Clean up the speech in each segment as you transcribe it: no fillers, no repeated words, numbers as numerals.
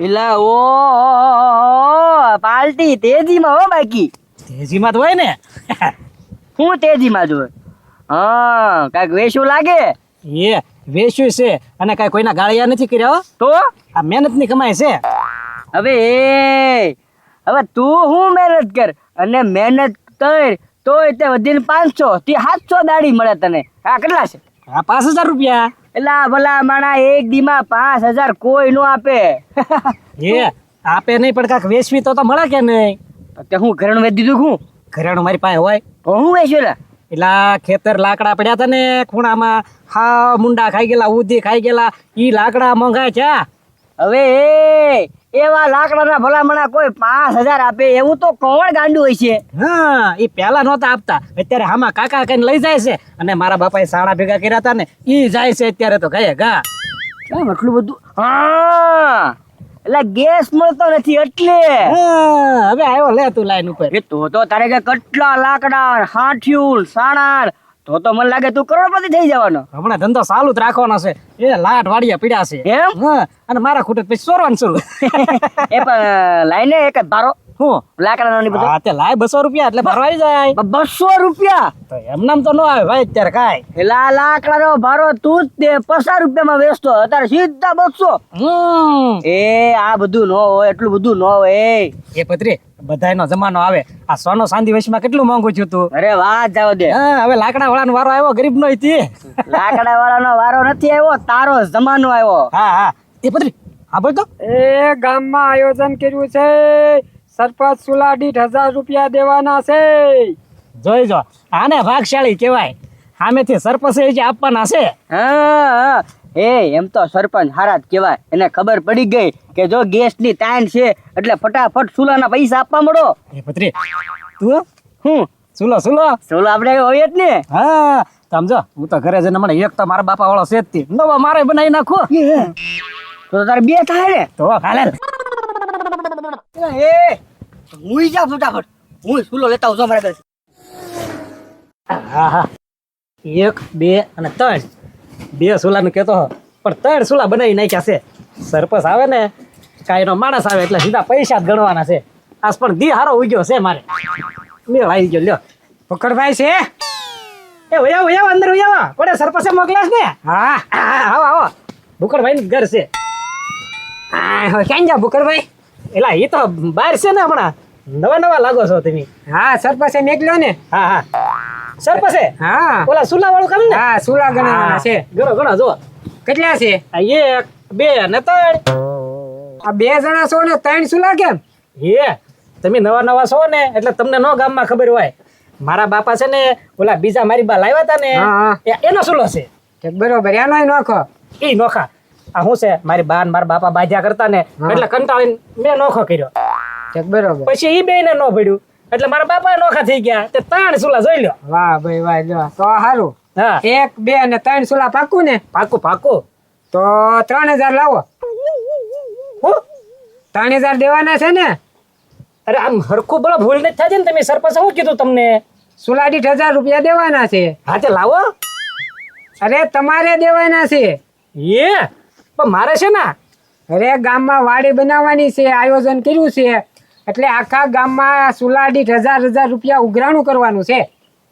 એલા ઓ પાર્ટી તેજીમાં હો બાકી તેજીમાં તો હોય ને. હું તેજીમાં જોય હા કાંઈક વેશું લાગે એ વેચ્યું છે અને કાંઈ કોઈના ગાળિયા નથી કર્યા હો. તો આ મહેનતની કમાઈ છે. હવે તું હું મહેનત કર અને મહેનત કર તોય તે વધીને 500 થી 700 દાડી મળે તને. આ કેટલા છે? આ 5,000 રૂપિયા. એલા ભલા માણા એક દીમાં 5,000 કોઈ નો આપે. એ આપે નહીં પણ કાંઈક વેચવી તો મળે કે નહીં. તે હું ઘરેણું વેચી દીધું. હું ઘરેણું મારી પાસે હોય. તો હું વેચ્યું લે એટલા ખેતર લાકડા પડ્યા હતા ને ખૂણામાં, હા મુંડા ખાઈ ગયેલા, ઉધી ખાઈ ગયેલા, ઈ લાકડા મોંઘા છે. હવે એવા લાકડાના ભલામણા કોઈ 5,000 આપે એવું તો કોણ ગાંડું હોય છે? હા ઈ પેલા નહોતા આપતા, અત્યારે આમાં કાકા કઈને લઈ જાય છે. અને મારા બાપાએ સાણા ભેગા કર્યા હતા ને ઈ જાય છે અત્યારે તો ગયા ગા. કેમ એટલું બધું? હા એટલે ગેસ મળતો નથી એટલે. હા, હવે આવ્યો લે તું લાઈન ઉપર. એ તો તારે કે કેટલા લાકડા હાંઠિયું સાણાળ તો મને લાગે તું કરોડપતિ થઈ જવાનો. હમણાં ધંધો ચાલુ જ રાખવાનો છે. એ લાટ વાડિયા પીડ્યા છે એમ? હા, અને મારા ખૂટે પછી ચોરવાનું શરૂ. એ પણ લાઈને એક જ ભારો હું લાકડા નો બધું. હા તે લાય 200 રૂપિયા એટલે ભારો આવી જાય. 200 રૂપિયા તો એમનામ તો ન આવે ભાઈ અત્યારે કાંઈ. એલા લાકડા નો ભારો તું જ તે 50 રૂપિયામાં વેચતો અત્યારે સીધા 200. એ આ બધું ન હોય, એટલું બધું ન હોય. એ પત્રી બધાયનો જમાનો આવે. આ સોનો ચાંદી વચમાં કેટલું મોંઘું થયું તું. અરે વાત જાવ દે. હા હવે લાકડા વાળાનો વારો આવ્યો, ગરીબ નો હતી. લાકડા વાળાનો વારો નથી આવ્યો, તારો જમાનો આવ્યો. હા હા એ પત્રી હા બોલ તો. એ ગામમાં આયોજન કર્યું છે, સરપંચ સુલા દીઠ 1,000 રૂપિયા દેવાના છે. જોઈ જો આને ભાગશાળી કહેવાય. સામેથી સરપંચે જે આપવાના છે. હા એમ તો સરપંચ હારા જ કહેવાય. એને ખબર પડી ગઈ કે જો ગેસ ની તાણ છે એટલે ફટાફટ સુલાના પૈસા આપવા મળો. એ પત્રી તું હું સુલો સુલો સુલો આપણે હોય જ ને. હા સમજો હું તો ઘરે જઈને મને એક તો મારા બાપા વાળો છે જ તે. નવો મારે બનાવી નાખો. તો તારે બે થાય ને તો હાલે. હું જા ફટાફટ, હું સુલો લેતા આવું છું મારા ઘરે. હા હા 1 2 અને 3 2 સુલાનું કહેતો પણ 3 સુલા બનાવી નાખ્યા છે. સરપંચ આવે ને કાંઈનો માણસ આવે એટલે સીધા પૈસા જ ગણવાના છે. આજ પણ દી હારો ઉગ્યો છે મારે. મેળ આવી ગયો લ્યો. પકડભાઈ છે? એ વયા અંદર વયા કોડે સરપંચે મોકલ્યા છે ને. હા આવો આવો ભૂકડભાઈ નું ઘર છે. ક્યાં જા ભૂકરભાઈ? એલા એ તો બહાર છે ને હમણાં. નવા લાગો છો તમે. હા સરપંચે મેકલ્યો ને. હા હા સરપંચે હા ઓલા સુલા વાળું કામ ને. હા સુલા ગણવાના છે. ગણો જો કેટલા છે? 1 2 અને 3. આ 2 જણા છો ને 3 સુલા કેમ? એ તમે નવા છો ને એટલે તમને નો ગામમાં ખબર હોય. મારા બાપા છે ને ઓલા બીજા મારી બા લાવ્યા હતા ને એનો સુલો છે. બરોબર એનો નોખો. એ નોખા. આ શું છે મારી બા મારા બાપા બાજ્યા કરતા ને એટલે કંટાળીને મેં નોખો કર્યો. બરોબર પછી એ બે ને નો પડ્યું એટલે મારા બાપા નોખા થઈ ગયા. તે 3 સુલા જોઈ લ્યો. વાહ ભાઈ વાહ, લ્યો તો સારું. હા 1 2 અને 3 સુલા પાકું ને? પાકું. તો 3,000 લાવો. હું 3,000 દેવાના છે ને? અરે આમ હરખું બોલો, ભૂલ નથી થતી ને. તમે સરપંચ શું કીધું તમને? સુલા દીઠ 1,000 રૂપિયા દેવાના છે. હા તે લાવો. અરે તમારે દેવાના છે. એ પણ મારે છે ને અરે ગામમાં વાડી બનાવવાની છે, આયોજન કર્યું છે એટલે આખા ગામમાં સુલા દીઠ 1,000 રૂપિયા ઉઘરાણું કરવાનું છે.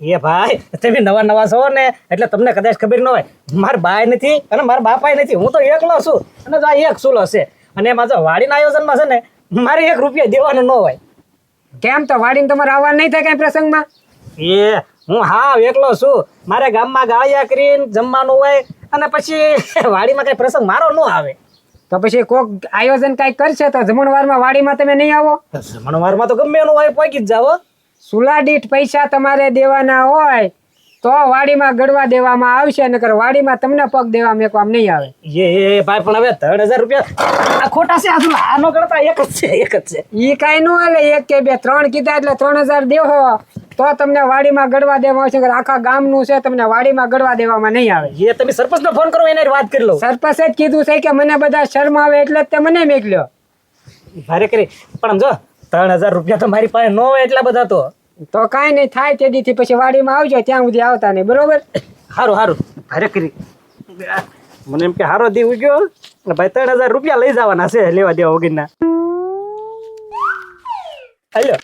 એ ભાઈ તમે નવા છો ને એટલે તમને કદાચ ખબર ન હોય. મારા બાય નથી અને મારા બાપાય નથી, હું તો એકલો છું. અને જો આ એક સુલો છે અને એમાં જો વાડીના આયોજનમાં છે ને મારે 1 રૂપિયા દેવાનો ન હોય. કેમ? તો વાડીને તમારે આવવા નહીં થાય કઈ પ્રસંગમાં? એ હું હા એકલો છું. મારે ગામમાં ગાળિયા કરીને જમવાનું હોય અને પછી વાડીમાં કઈ પ્રસંગ મારો ન આવે. તો પછી કોક આયોજન કઈ કરશે તો જમણવારમાં વાડીમાં તમે નહીં આવો? જમણવારમાં તો ગમે એનું હોય પહોંચી જ જાઓ. સુલા દીઠ પૈસા તમારે દેવાના હોય તો વાડીમાં ગળવા દેવામાં આવશે, નકર વાડીમાં તમને પગ દેવા મેકવા નહીં આવે. એ ભાઈ પણ હવે 3,000 રૂપિયા આ ખોટા છે. આનો કરતા એક જ છે. ઈ કઈ ન હાલે. 1 કે 2 3 કીધા એટલે 3,000 દેવો તો તમને વાડીમાં ગળવા દેવામાં આવશે. આખા ગામનું છે, તમને વાડીમાં ગળવા દેવામાં નહીં આવે. એ તમે સરપંચનો ફોન કરો, એને વાત કરી લો. સરપંચે જ કીધું છે કે મને બધા શરમ આવે એટલે જ તે મને મેકલ્યો. ભારે કરી પણ જો 3,000 રૂપિયા તો મારી પાસે ન હોય એટલા બધા તો કાંઈ નહીં થાય તે દીથી પછી વાડીમાં આવજો, ત્યાં સુધી આવતા નહીં. બરોબર? સારું ભારે કરી મને એમ કે હારો દી ઉગ્યો ને ભાઈ 3000 રૂપિયા લઈ જવાના છે લેવા દેવા વગરના. હાલો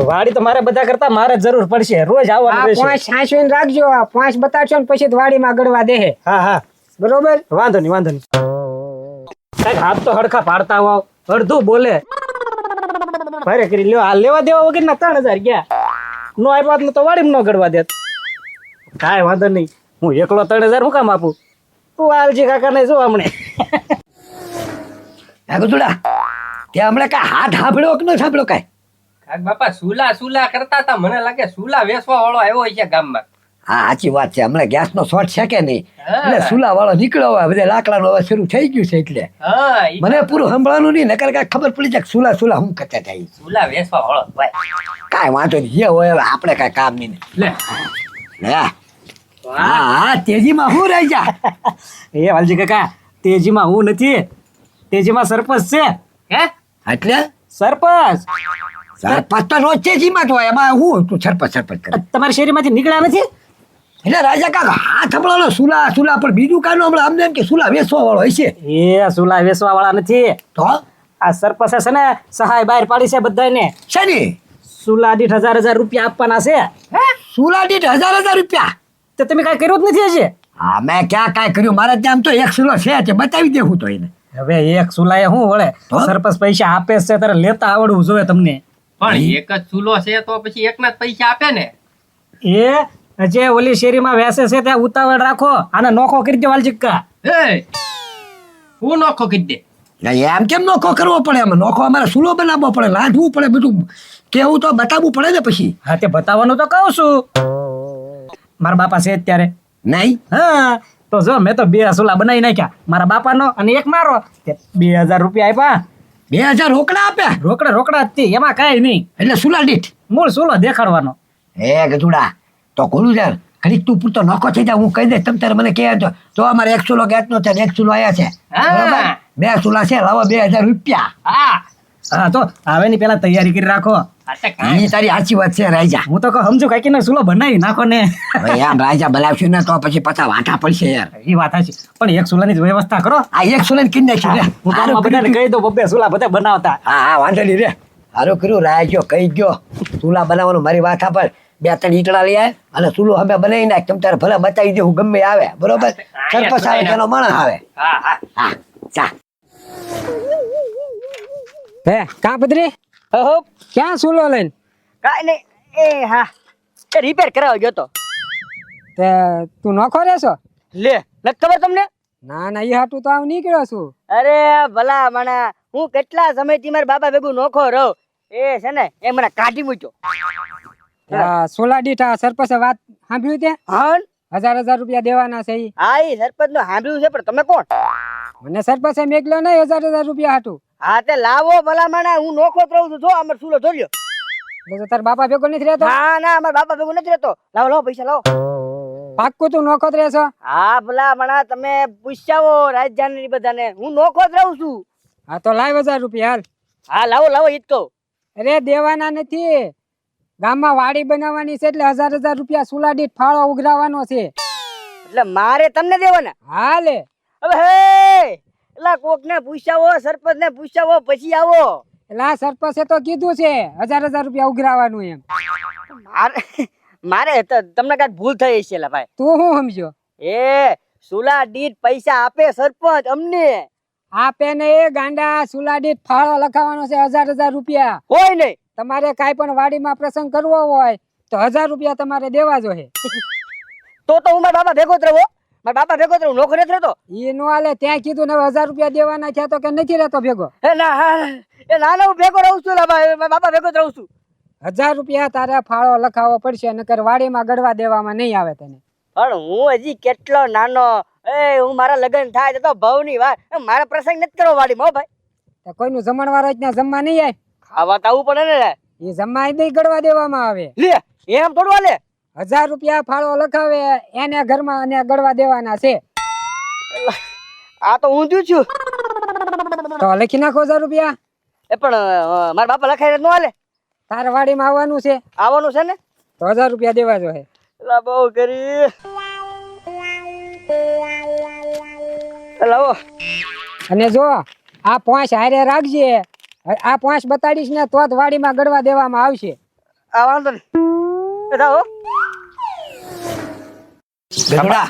વાડી તો મારે બધા કરતા મારે જ જરૂર પડશે, રોજ આવવાનું આ રહેશે. 5 સાચવીને રાખજો, આ 5 બતાવશો ને પછી જ વાડીમાં ગળવા દે. હા હા બરોબર? વાંધો નહીં વાંધો નહીં. સાહેબ હાથ તો હડખા પાડતા હોવ, અડધું બોલે ભારે કરી લ્યો. આ લેવા દેવા વગરના 3000 ગયા, નો આપ્યા તો વાડીમાં ન ગળવા દેત. કાંઈ વાંધો નહીં, હું એકલો 3000 હું કામ આપું? તું આલજી કાકા ને જો હમણે. હે ગોદુડા, તે હમણાં કાંઈ હાથ સાંભળ્યો કે ન સાંભળ્યો કાંઈ? કાક બાપા સુલા કરતા હતા, મને લાગે સુલા વેચવા વાળો આવ્યો છે ગામમાં. હા સાચી વાત છે, હમણાં ગેસનો શોર્ટ છે કે નહીં હા. એટલે સુલા વાળો નીકળ્યો હોય, બધા લાકડાનો અવાજ શરૂ થઈ ગયું છે એટલે હા ઈ મને પૂરું સંભળવાનું નહીં, નકર કાંઈ ખબર પડી જાય કે સુલા હું કરતા થાય. સુલા વેચવા વાળો ભાઈ. કાંઈ વાંધો નહીં, જે હોય હવે આપણે કાંઈ કામ નહીં લે ને. હા હા તેજીમાં હું રહી જા. એ વાલજી કાકા, તેજીમાં હું નથી, તેજીમાં સરપંચ છે. હે એટલે સરપંચ સરપંચ તો રોજ તેજીમાં જ હોય, એમાં હું તું સરપંચ કરે. તમારી શેરીમાંથી નીકળ્યા નથી? એટલે રાજા કાકા હાથ સંભળાનો સુલા પણ બીજું કાનું હમણાં અમને એમ કે સુલા વેચવા વાળો હોય છે. એ સુલા વેચવા વાળા નથી, તો આ સરપંચ છે ને સહાય બહાર પાડી છે બધાને. શેની સુલા દીઠ 1000 રૂપિયા આપવાના છે. સુલા દીઠ 1000 રૂપિયા? તો તમે કાંઈ કર્યું જ નથી હજી? હા મેં ક્યાં કાંઈ કર્યું, મારે ત્યાં આમ તો એક સુલો છે તે બતાવી દેવું તો એને. હવે એક સુલાએ શું વળે? તો? સરપંચ પૈસા આપે છે ત્યારે લેતા આવડવું જોઈએ તમને. પણ એક જ સુલો છે તો પછી એકના જ પૈસા આપે ને. એ જે ઓલી શેરીમાં વેસે છે ત્યાં ઉતાવળ રાખો, આને નોખો કરી દો વાલચિક્કા. એ હું નોખો કરી દે. એમ કેમ નોખો કરવો પડે? એમ નોખો અમારે સુલો બનાવવો પડે, લાંઢવું પડે, બધું કેવું તો બતાવવું પડે ને પછી. હા તે બતાવવાનું તો કહું છું, મારા બાપા છે અત્યારે. નહીં હા તો જો મેં તો 2 સુલા બનાવી નાખ્યા, મારા બાપાનો અને એક મારો. તે 2000 રૂપિયા આપ્યા. 2000 રોકડા આપ્યા? રોકડા જ તે, એમાં કાંઈ નહીં, એટલે સુલા દીઠ? મૂળ સુલો દેખાડવાનો. એ ગધુડા તો ખોલું છે ઘડીક તું પૂરતો નોખો થઈ જાય, હું કહી દઈશ તમ તારે મને કહે તો અમારે 1 સુલો ગેસનો છે ને 1 સુલો આયા છે, હા. બરાબર? 2 સુલા છે, લાવો 2000 રૂપિયા. હા હા તો આવે ની પેલા તૈયારી કરી રાખો. આ તો કાંઈ. એ તારી સાચી વાત છે રાજા. હું તો કહું સમજુ કાકી ને સુલો બનાવી નાખો ને. હવે એમ રાજા બોલાવશું ને તો પછી પાછા વાંટા પડશે યાર. એ વાત છે, પણ 1 સુલાની જ વ્યવસ્થા કરો. આ 1 સુલા કિન નાખ્યું રે. હું ગામમાં બધાને કહી દઉં 2 સુલા બધા બનાવતા. હા હા વાંધો નહીં રે, સારું કર્યું રાજો કહી ગયો. ચૂલા બનાવવાનું મારી વાત સાંભળ, 2-3 ઈંટડા લઈ આય અને ચૂલો અમે બનાવી નાખ, તમ તારે ભલે બતાવી દે, હું ગમે આવે, બરોબર? સરપંચ આવે તેનો માણસ આવે. હા હા હા ચા. હે કા પદરી, હો ક્યાં સુલો લઈને? કાંઈ નહીં, એ હા એ રિપેર કરાવવા ગયો તો. તે તું નોખો રહેશો? લે નથી ખબર તમને? ના ના, એ હાટું તો આમ નીકળ્યો છું. અરે ભલા મણા, હું કેટલા સમયથી મારા બાબા ભેગું નોખો રહું. એ છે ને એ મને કાઢી મૂક્યો. આ સોલા દીઠા સરપંચે વાત સાંભળ્યું તે? હા 1000 રૂપિયા દેવાના છે ઈ. હા એ સરપંચ નું સાંભળ્યું છે, પણ તમે કોણ? મને સરપંચે મેકલ્યો નહીં 1000 રૂપિયા હાટું. હા તે લાવો ભલા મણા, હું નોખો જ રહું છું. જો અમાર સુલો જોડ્યો. તો તાર બાપા ભેગો નથી રહેતો? હા ના, અમારા બાબા ભેગું નથી રહેતો. લાવો લાવો પૈસા લાવો. પાક્કું તું નોખો જ રહેશો? હા ભલા મણા, તમે પૂછાવો રાજધાની બધાને, હું નોખો જ રહું છું. હા તો લાવ 1000 રૂપિયા હાલ. હા લાવો લાવો ઈ જ કહું. અરે દેવાના નથી, ગામમાં વાડી બનાવવાની છે એટલે 1000 રૂપિયા સુલા દીઠ ફાળો ઉઘરાવાનો છે. એટલે મારે તમને દેવાના? હા લે. હવે હે એલા કોક ને પૂછાવો, સરપંચ ને પૂછાવો પછી આવો. એટલે આ સરપંચે તો કીધું છે 1000 રૂપિયા ઉઘરાવાનું એમ. મારે તમને કઈ ભૂલ થઈ છે લા ભાઈ. તું શું સમજો? એ સુલા દીઠ પૈસા આપે સરપંચ અમને. આપે ને એ ગાંડા, સુલા દીઠ ફાળો લખાવાનો છે 1000 રૂપિયા. કોઈ નહીં. તમારે કાંઈ પણ વાડીમાં પ્રસંગ કરવો હોય તો 1000 રૂપિયા તમારે દેવા જોઈએ. તો હું મારા બાબા ભેગો જ રહો. મારા બાબા ભેગો જ રહું, નોકરી નથી રહેતો. એ નો હાલે, ત્યાં કીધું ને 1000 રૂપિયા દેવાના થયા તો કે નથી રહેતો ભેગો. એ ના હું ભેગો રહું છું લા ભાઈ, મારા બાબા ભેગો જ રહું છું. 1000 રૂપિયા તારે ફાળો લખાવો પડશે, નકર વાડીમાં ગળવા દેવામાં નહીં આવે તને. પણ હું હજી કેટલો નાનો. એ હું મારા લગ્ન થાય તો ભવની વાત, મારા પ્રસંગ નથી કરવો વાડીમાં હો ભાઈ. તો કોઈનું જમણવાર હોય ત્યાં જમવા નહીં આવે? ખાવા તો આવું પડે ને. એ જમવા નહીં ગળવા દેવામાં આવે. લે એમ થોડું લે. 1000 રૂપિયા ફાળો લખાવે એને ઘરમાં અને ગળવા દેવાના છે. આ તો ઊંધું છું. તો લખી નાખો 1000 રૂપિયા. એ પણ મારા બાપા લખાય ન હાલે. તારે વાડીમાં આવવાનું છે, આવવાનું છે ને, તો 1000 રૂપિયા દેવા જોઈએ. બહુ કરી લાવો અને જો આ પોંચ હારે રાખજે. આ પોંચ બતાડીશ ને તો જ વાડીમાં ગળવા દેવામાં આવશે. આ વાંધો નહીં જાઓ. ગઢડા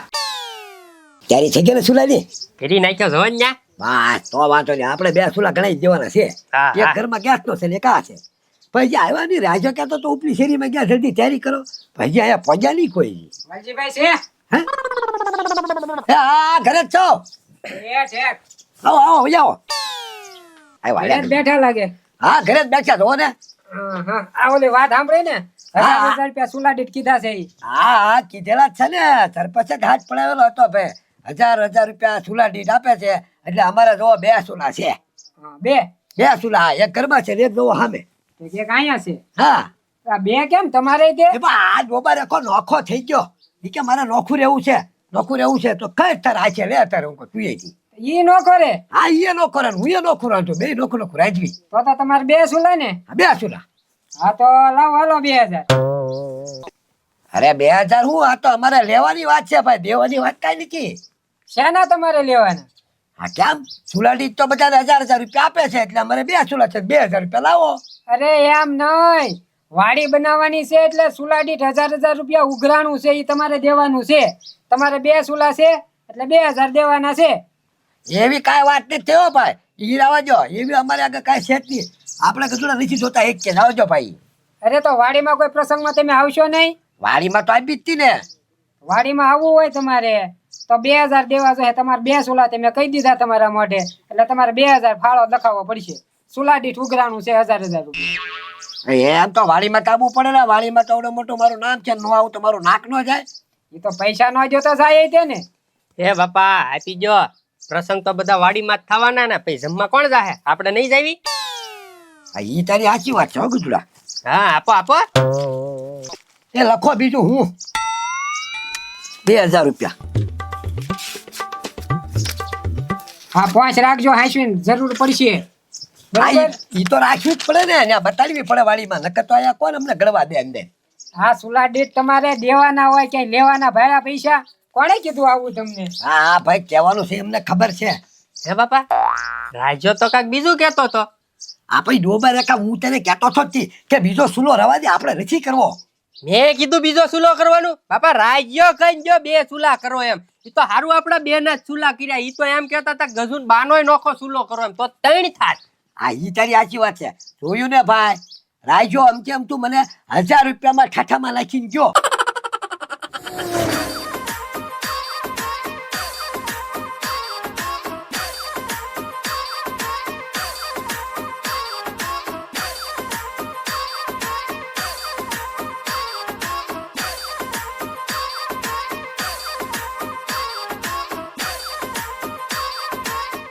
ત્યારે થઈ ગયા ને સુલાની ફેરી નાખ્યો છો ને ન્યા? બસ તો વાંધો નહીં આપણે 2 સુલા ગણાઈ જ દેવાના છે. હા, એક હા. ઘરમાં ગેસ નો છે ને એક આ છે. પછી આવ્યા નહીં રાજો કહેતો તો ઉપલી શેરીમાં ગયા જલ્દી તૈયારી કરો. પછી અહીંયા પહોંચ્યા નહીં કોઈ. વાલજીભાઈ છે? હે? હા ઘરે જ છો. છે. આવો આવો જાઓ. આવ્યા ઘરે જ લે. બેઠા લાગે. હા ઘરે જ બેઠા છો ને. હા. આ ઓલી વાત સાંભળી ને? 1000 રૂપિયા સુલા દીઠ કીધા છે ઈ. હા કીધેલા જ છે ને સરપંચે જ હાથ પડાવેલો હતો ભાઈ 1000 રૂપિયા સુલા દીઠ આપે છે એટલે અમારે જો 2 સુલા છે. હા, બે 2 સુલા હા, એક ઘરમાં છે ને એક જોવો સામે. એક અહીંયા છે. હા આ બે કેમ તમારે તે? એ બા આ ડોબા રેખો નોખો થઈ ગયો. ઈ કે મારે નોખું રહેવું છે તો કઈ તાર આ છે લે તારે હું કહું તું એથી. ઈ નો કરે હા ઈ નોખો રહે હું એ નોખું રહું બે નોખું રાજવી. તો તમારે 2 સુલા ને? આ 2 સુલા. હા તો લાવો હાલો 2000. અરે 2000 હું આ તો અમારે લેવાની વાત છે ભાઈ દેવાની વાત કઈ નથી. શેના તમારે લેવાના? હા કેમ સુલાડી તો બધાને 1000 રૂપિયા આપે છે એટલે અમારે 2 સુલા છે 2000 રૂપિયા લાવો. અરે એમ નહીં, વાડી બનાવવાની છે એટલે સુલા દીઠ 1000 રૂપિયા ઉઘરાણું છે, એ તમારે દેવાનું છે. તમારે 2 સુલા છે એટલે 2000 દેવાના છે. એવી કાંઈ વાત નથી થયો ભાઈ ઈ આવજો એવી અમારે આગળ કાંઈ છે જ નહીં. આપણે કશું નથી જોતા એક કે આવજો ભાઈ. અરે તો વાડીમાં કોઈ પ્રસંગમાં તમે આવશો નહીં? વાડીમાં તો આવી જ હતી ને. વાડીમાં આવવું હોય તમારે તો 2000 દેવા જોઈએ. તમારે 2 સુલા તમે કહી દીધા તમારા મોઢે એટલે તમારે 2000 ફાળો લખાવવો પડશે. સુલા દીઠ ઉઘરાણું છે 1000 રૂપિયા. એમ તો વાડીમાં તો આવવું પડે ને વાડીમાં તો આવડો મોટું મારું નામ છે નો આવું તો મારું નાક નો જાય. એ તો પૈસા નો જો તો જાય તે ને. એ બાપા આપી જો પ્રસંગ તો બધા વાડીમાં જ થવાના ને પછી જમવા કોણ જાહે? આપણે નહીં જાવી? હા, ઈ તારી સાચી વાત છે હો ગુજરા. હા આપો આપો. એ લખો બીજું હું 2000 રૂપિયા. હા, 5 રાખજો હાંસવીને જરૂર પડશે. હા, બરાબર? ઈ તો રાખવી જ પડે ને અહીંયા બતાડવી પડે વાડીમાં નકર તો અહીંયા કોણ અમને ગળવા દે અંદર. હા, સુલા દીઠ તમારે દેવાના હોય ક્યાંય લેવાના ભાડા પૈસા કોણે કીધું આવું તમને? હા હા ભાઈ કહેવાનું છે એમને ખબર છે. હે બાપા રાજો તો કાક બીજું કેતો તો. આ ભાઈ ડોબા રેખા હું તને કહેતો છો જ તી કે બીજો સુલો રવા દે આપણે નથી કરવો. મેં કીધું બીજો સુલો કરવાનું? બાપા રાજ્યો કઈ જો 2 સુલા કરો એમ. ઈ તો હારું આપડા 2 ના જ સુલા કર્યા. ઈ તો એમ કેતા હતા ગજુન બાનોય નોખો સુલો કરો એમ તો 3 થાત. હા ઈ તારી સાચી વાત છે જોયું ને ભાઈ રાજો એમ કેમ તું મને 1000 રૂપિયામાં ઠાઠામાં નાખીને ગયો